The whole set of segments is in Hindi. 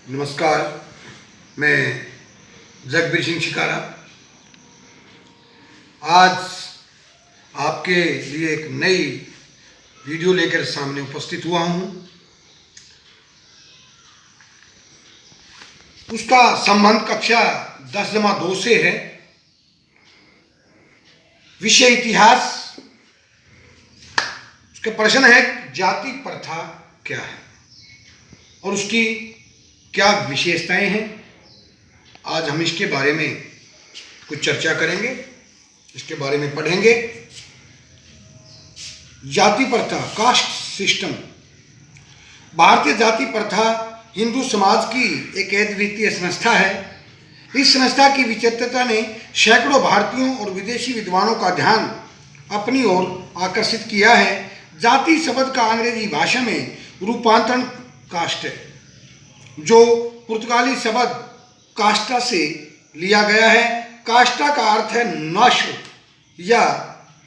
नमस्कार, मैं जगबीर सिंह शिकारा आज आपके लिए एक नई वीडियो लेकर सामने उपस्थित हुआ हूँ। उसका संबंध कक्षा 10-2 से है। विषय इतिहास। उसके प्रश्न है जाति प्रथा क्या है और उसकी क्या विशेषताएं हैं। आज हम इसके बारे में कुछ चर्चा करेंगे, इसके बारे में पढ़ेंगे। जाति प्रथा, कास्ट सिस्टम। भारतीय जाति प्रथा हिंदू समाज की एक अद्वितीय संस्था है। इस संस्था की विचित्रता ने सैकड़ों भारतीयों और विदेशी विद्वानों का ध्यान अपनी ओर आकर्षित किया है। जाति शब्द का अंग्रेजी भाषा में रूपांतरण कास्ट है, जो पुर्तगाली शब्द कास्टा से लिया गया है। कास्टा का अर्थ है नस्ल या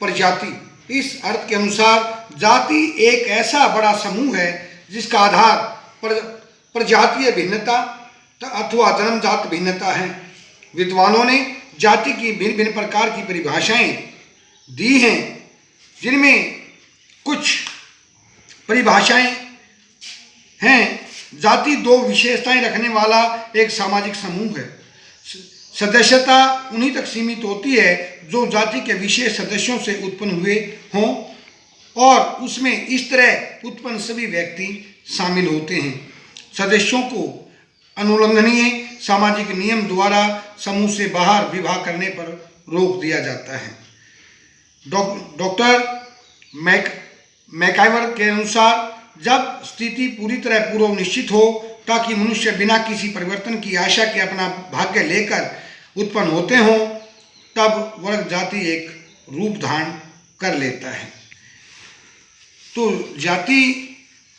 प्रजाति। इस अर्थ के अनुसार जाति एक ऐसा बड़ा समूह है जिसका आधार प्रजातीय भिन्नता अथवा जन्मजात भिन्नता है। विद्वानों ने जाति की भिन्न भिन्न प्रकार की परिभाषाएं दी हैं, जिनमें कुछ परिभाषाएं हैं। जाति दो विशेषताएं रखने वाला एक सामाजिक समूह है। सदस्यता उन्हीं तक सीमित होती है जो जाति के विशेष सदस्यों से उत्पन्न हुए हों, और उसमें इस तरह उत्पन्न सभी व्यक्ति शामिल होते हैं। सदस्यों को अनुल्लंघनीय सामाजिक नियम द्वारा समूह से बाहर विवाह करने पर रोक दिया जाता है। डॉक्टर मैकाइवर के अनुसार जब स्थिति पूरी तरह पूर्व निश्चित हो, ताकि मनुष्य बिना किसी परिवर्तन की आशा के अपना भाग्य लेकर उत्पन्न होते हों, तब वर्ग जाति एक रूप धारण कर लेता है। तो जाति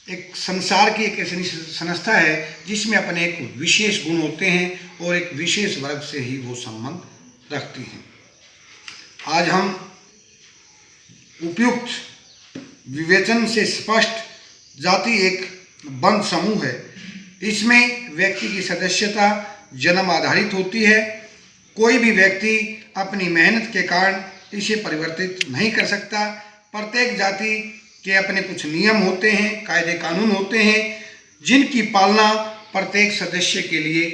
एक संसार की एक ऐसी संस्था है जिसमें अपने एक विशेष गुण होते हैं और एक विशेष वर्ग से ही वो संबंध रखती हैं। आज हम उपयुक्त विवेचन से स्पष्ट जाति एक बंद समूह है। इसमें व्यक्ति की सदस्यता जन्म आधारित होती है। कोई भी व्यक्ति अपनी मेहनत के कारण इसे परिवर्तित नहीं कर सकता। प्रत्येक जाति के अपने कुछ नियम होते हैं, कायदे कानून होते हैं, जिनकी पालना प्रत्येक सदस्य के लिए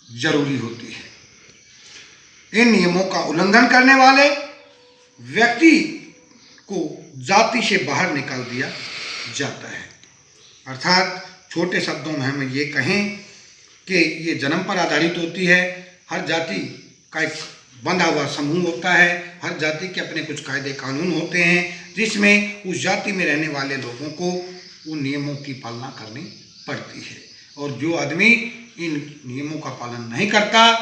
जरूरी होती है। इन नियमों का उल्लंघन करने वाले व्यक्ति को जाति से बाहर निकाल दिया जाता है। अर्थात छोटे शब्दों में हम ये कहें कि ये जन्म पर आधारित होती है। हर जाति का एक बंधा हुआ समूह होता है। हर जाति के अपने कुछ कायदे कानून होते हैं, जिसमें उस जाति में रहने वाले लोगों को उन नियमों की पालना करनी पड़ती है। और जो आदमी इन नियमों का पालन नहीं करता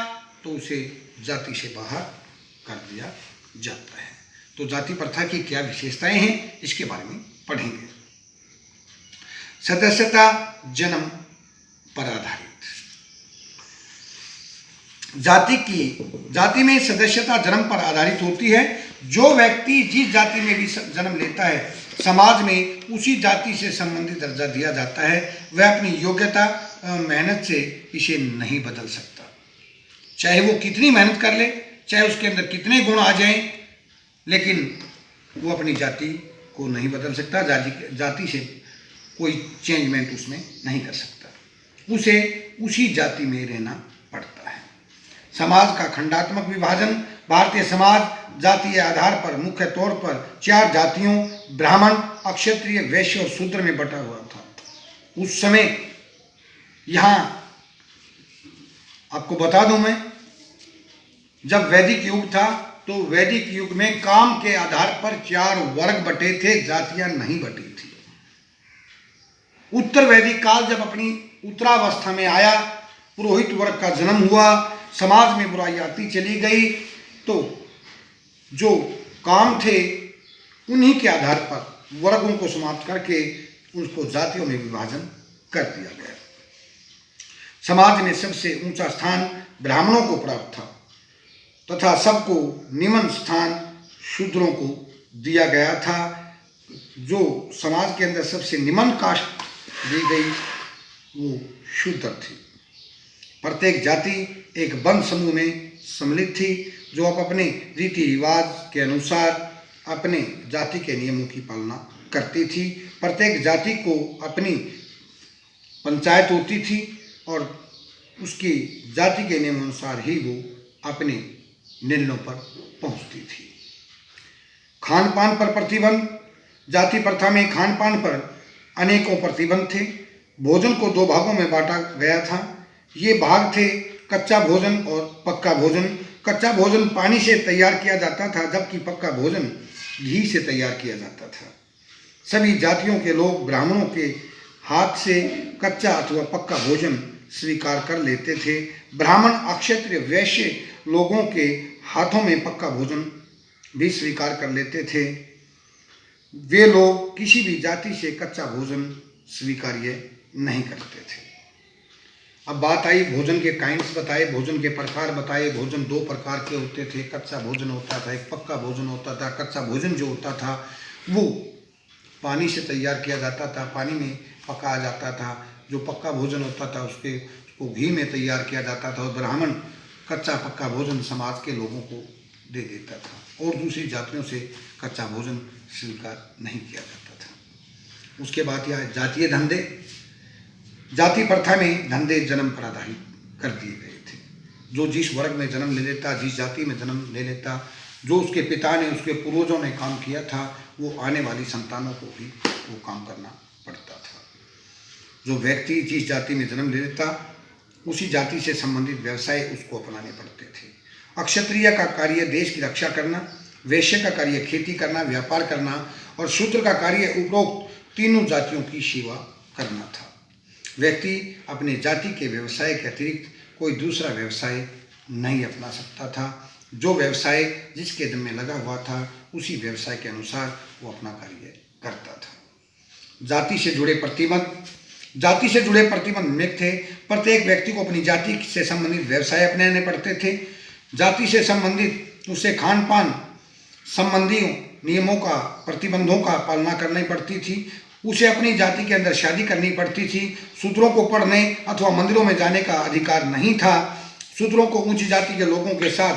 तो उसे जाति से बाहर कर दिया जाता है। तो जाति प्रथा की क्या विशेषताएं हैं, इसके बारे में पढ़ेंगे। सदस्यता जन्म पर आधारित। जाति में सदस्यता जन्म पर आधारित होती है। जो व्यक्ति जिस जाति में भी जन्म लेता है, समाज में उसी जाति से संबंधित दर्जा दिया जाता है। वह अपनी योग्यता मेहनत से इसे नहीं बदल सकता। चाहे वो कितनी मेहनत कर ले, चाहे उसके अंदर कितने गुण आ जाएं, लेकिन वो अपनी जाति को नहीं बदल सकता। जाति से कोई चेंजमेंट उसमें नहीं कर सकता। उसे उसी जाति में रहना पड़ता है। समाज का खंडात्मक विभाजन। भारतीय समाज जातीय आधार पर मुख्य तौर पर 4 जातियों ब्राह्मण, अक्षत्रिय, वैश्य और शूद्र में बटा हुआ था। उस समय यहाँ आपको बता दूं मैं, जब वैदिक युग था तो वैदिक युग में काम के आधार पर 4 वर्ग बटे थे, जातियां नहीं बटी थी। उत्तर वैदिक काल जब अपनी उत्तरावस्था में आया, पुरोहित वर्ग का जन्म हुआ, समाज में बुराई आती चली गई, तो जो काम थे उन्हीं के आधार पर वर्गों को समाप्त करके उसको जातियों में विभाजन कर दिया गया। समाज में सबसे ऊंचा स्थान ब्राह्मणों को प्राप्त था तथा सबको निम्न स्थान शूद्रों को दिया गया था। जो समाज के अंदर सबसे निम्न कास्ट दी गई वो शूद्र थी। प्रत्येक जाति एक बंद समूह में सम्मिलित थी जो अपने रीति रिवाज के अनुसार अपने जाति के नियमों की पालना करती थी। प्रत्येक जाति को अपनी पंचायत होती थी और उसकी जाति के नियम अनुसार ही वो अपने निर्णयों पर पहुंचती थी। खान पान पर प्रतिबंध। जाति प्रथा में खान पान पर अनेकों प्रतिबंध थे। भोजन को दो भागों में बांटा गया था। ये भाग थे कच्चा भोजन और पक्का भोजन। कच्चा भोजन पानी से तैयार किया जाता था, जबकि पक्का भोजन घी से तैयार किया जाता था। सभी जातियों के लोग ब्राह्मणों के हाथ से कच्चा अथवा पक्का भोजन स्वीकार कर लेते थे। ब्राह्मण, अक्षत्रिय, वैश्य लोगों के हाथों में पक्का भोजन भी स्वीकार कर लेते थे। वे लोग किसी भी जाति से कच्चा भोजन स्वीकार्य नहीं करते थे। अब बात आई भोजन के काइंड्स बताए, भोजन के प्रकार बताए। भोजन दो प्रकार के होते थे। कच्चा भोजन होता था, एक पक्का भोजन होता था। कच्चा भोजन जो होता था वो पानी से तैयार किया जाता था, पानी में पकाया जाता था। जो पक्का भोजन होता था उसको घी में तैयार किया जाता था। और ब्राह्मण कच्चा पक्का भोजन समाज के लोगों को दे देता था और दूसरी जातियों से कच्चा भोजन स्वीकार नहीं किया जाता था। उसके बाद यह जातीय धंधे। जाति प्रथा में धंधे जन्म पर आधारित कर दिए गए थे। जो जिस वर्ग में जन्म ले लेता, जिस जाति में जन्म ले लेता, जो उसके पिता ने, उसके पूर्वजों ने काम किया था, वो आने वाली संतानों को भी वो काम करना पड़ता था। जो व्यक्ति जिस जाति में जन्म ले लेता, उसी जाति से संबंधित व्यवसाय उसको अपनाने पड़ते थे। अक्षत्रिय का कार्य देश की रक्षा करना, वैश्य का कार्य खेती करना, व्यापार करना और शूद्र का कार्य उपरोक्त तीनों जातियों की सेवा करना था। व्यक्ति अपने जाति के व्यवसाय के अतिरिक्त कोई दूसरा व्यवसाय नहीं अपना सकता था। जो व्यवसाय जिसके दम में लगा हुआ था, उसी व्यवसाय के अनुसार वो अपना कार्य करता था। जाति से जुड़े प्रतिबंध। जाति से जुड़े प्रतिबंध अनेक थे। प्रत्येक व्यक्ति को अपनी जाति से संबंधित व्यवसाय अपनाने पड़ते थे। जाति से संबंधित उसे खान पान संबंधी नियमों का, प्रतिबंधों का पालना करनी पड़ती थी। उसे अपनी जाति के अंदर शादी करनी पड़ती थी। शूद्रों को पढ़ने अथवा मंदिरों में जाने का अधिकार नहीं था। शूद्रों को उच्च जाति के लोगों के साथ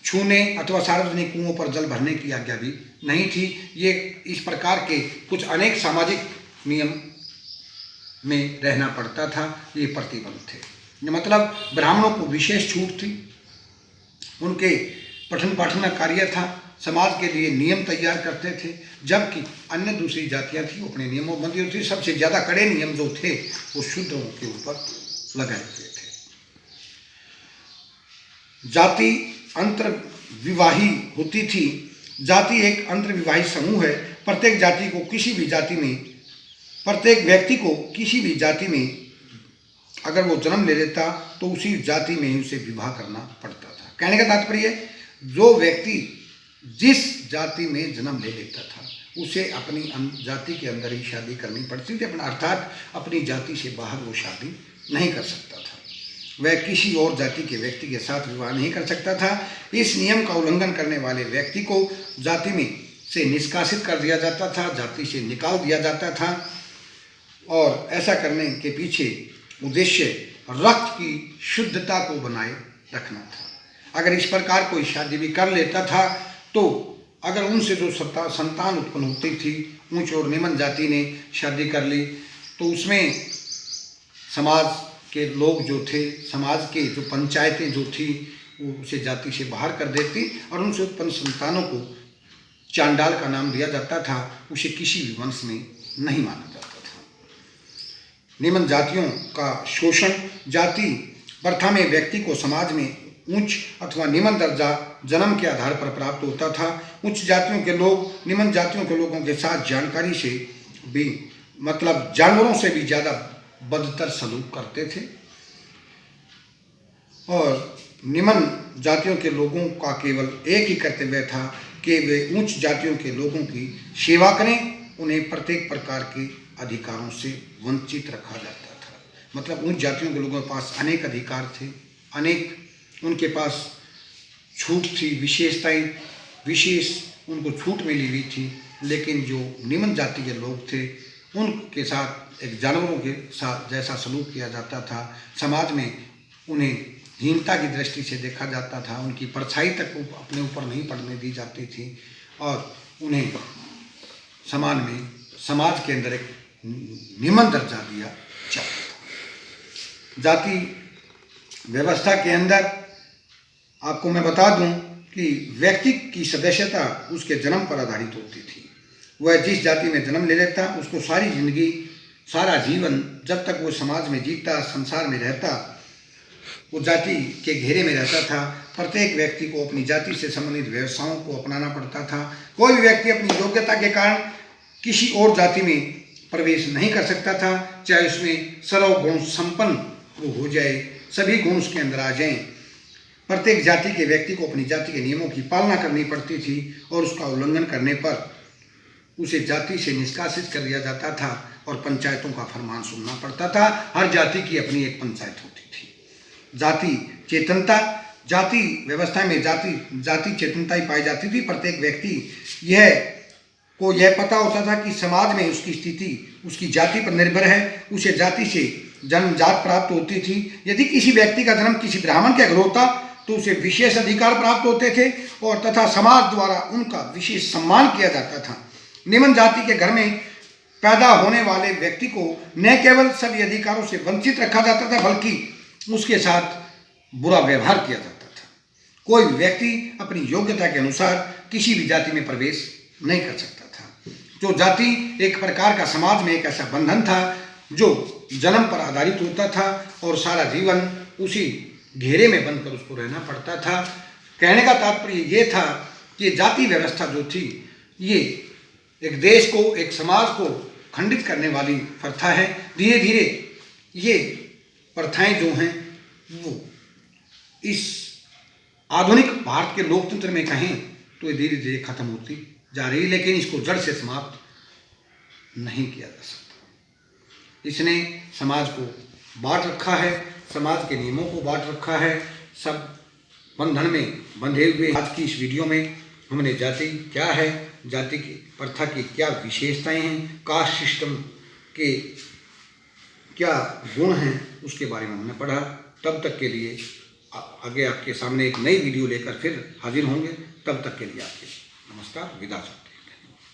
छूने अथवा सार्वजनिक कुओं पर जल भरने की आज्ञा भी नहीं थी। ये इस प्रकार के कुछ अनेक सामाजिक नियम में रहना पड़ता था। ये प्रतिबंध थे। मतलब ब्राह्मणों को विशेष छूट थी। उनके पठन पाठन का कार्य था, समाज के लिए नियम तैयार करते थे, जबकि अन्य दूसरी जातियां थी वो अपने नियमों बंदी होती थी। सबसे ज़्यादा कड़े नियम जो थे वो शूद्रों के ऊपर लगाए गए थे। जाति अंतर्विवाही होती थी। जाति एक अंतर्विवाही समूह है। प्रत्येक जाति को किसी भी जाति में, प्रत्येक व्यक्ति को किसी भी जाति में अगर वो जन्म ले लेता तो उसी जाति में ही उसे विवाह करना पड़ता था। कहने का तात्पर्य, जो व्यक्ति जिस जाति में जन्म ले लेता था उसे अपनी जाति के अंदर ही शादी करनी पड़ती थी। अपना अर्थात अपनी जाति से बाहर वो शादी नहीं कर सकता था। वह किसी और जाति के व्यक्ति के साथ विवाह नहीं कर सकता था। इस नियम का उल्लंघन करने वाले व्यक्ति को जाति में से निष्कासित कर दिया जाता था, जाति से निकाल दिया जाता था। और ऐसा करने के पीछे उद्देश्य रक्त की शुद्धता को बनाए रखना था। अगर इस प्रकार कोई शादी भी कर लेता था तो अगर उनसे जो संतान उत्पन्न होती थी, ऊंच और निम्न जाति ने शादी कर ली, तो उसमें समाज के लोग जो थे, समाज के जो पंचायतें जो थी, वो उसे जाति से बाहर कर देती और उनसे उत्पन्न संतानों को चांडाल का नाम दिया जाता था। उसे किसी भी वंश में नहीं माना जाता था। निम्न जातियों का शोषण। जाति प्रथा में व्यक्ति को समाज में उच्च अथवा निम्न दर्जा जन्म के आधार पर प्राप्त होता था। उच्च जातियों के लोग निम्न जातियों के लोगों के साथ जानकारी से भी, मतलब जानवरों से भी ज़्यादा बदतर सलूक करते थे। और निम्न जातियों के लोगों का केवल एक ही कर्तव्य था कि वे उच्च जातियों के लोगों की सेवा करें। उन्हें प्रत्येक प्रकार के अधिकारों से वंचित रखा जाता था। मतलब उच्च जातियों के लोगों के पास अनेक अधिकार थे, अनेक उनके पास छूट थी, विशेषताएं, विशेष उनको छूट मिली हुई थी। लेकिन जो निम्न जाति के लोग थे उनके साथ एक जानवरों के साथ जैसा सलूक किया जाता था। समाज में उन्हें हीनता की दृष्टि से देखा जाता था, उनकी परछाई तक अपने ऊपर नहीं पड़ने दी जाती थी और उन्हें समाज के अंदर एक निम्न दर्जा दिया जाता था। जाति व्यवस्था के अंदर आपको मैं बता दूं कि व्यक्ति की सदस्यता उसके जन्म पर आधारित होती थी। वह जिस जाति में जन्म ले लेता उसको सारी जिंदगी, सारा जीवन, जब तक वो समाज में जीता, संसार में रहता, वो जाति के घेरे में रहता था। प्रत्येक व्यक्ति को अपनी जाति से संबंधित व्यवसायों को अपनाना पड़ता था। कोई भी व्यक्ति अपनी योग्यता के कारण किसी और जाति में प्रवेश नहीं कर सकता था, चाहे उसमें सर्वगुण संपन्न वो हो जाए, सभी गुण उसके अंदर आ जाएं। प्रत्येक जाति के व्यक्ति को अपनी जाति के नियमों की पालना करनी पड़ती थी और उसका उल्लंघन करने पर उसे जाति से निष्कासित कर दिया जाता था और पंचायतों का फरमान सुनना पड़ता था। हर जाति की अपनी एक पंचायत होती थी। जाति चेतनता, जाति व्यवस्था में जाति चेतनता ही पाई जाती थी। प्रत्येक व्यक्ति यह पता होता था कि समाज में उसकी स्थिति उसकी जाति पर निर्भर है, उसे जाति से जन्मजात प्राप्त होती थी। यदि किसी व्यक्ति का जन्म किसी ब्राह्मण के घर होता तो उसे विशेष अधिकार प्राप्त होते थे और तथा समाज द्वारा उनका विशेष सम्मान किया जाता था। निम्न जाति के घर में पैदा होने वाले व्यक्ति को न केवल सभी अधिकारों से वंचित रखा जाता था, बल्कि उसके साथ बुरा व्यवहार किया जाता था। कोई व्यक्ति अपनी योग्यता के अनुसार किसी भी जाति में प्रवेश नहीं कर सकता था। जो जाति एक प्रकार का समाज में एक ऐसा बंधन था जो जन्म पर आधारित होता था और सारा जीवन उसी घेरे में बंद कर उसको रहना पड़ता था। कहने का तात्पर्य ये था कि जाति व्यवस्था जो थी ये एक देश को, एक समाज को खंडित करने वाली प्रथा है। धीरे धीरे ये प्रथाएं जो हैं वो इस आधुनिक भारत के लोकतंत्र में कहें तो ये धीरे धीरे खत्म होती जा रही, लेकिन इसको जड़ से समाप्त नहीं किया जा सकता। इसने समाज को बांट रखा है, समाज के नियमों को बांट रखा है, सब बंधन में बंधे हुए। आज की इस वीडियो में हमने जाति क्या है, जाति की प्रथा की क्या विशेषताएं हैं, कास्ट सिस्टम के क्या गुण हैं, उसके बारे में हमने पढ़ा। तब तक के लिए आगे आपके सामने एक नई वीडियो लेकर फिर हाजिर होंगे। तब तक के लिए आपके नमस्कार, विदा।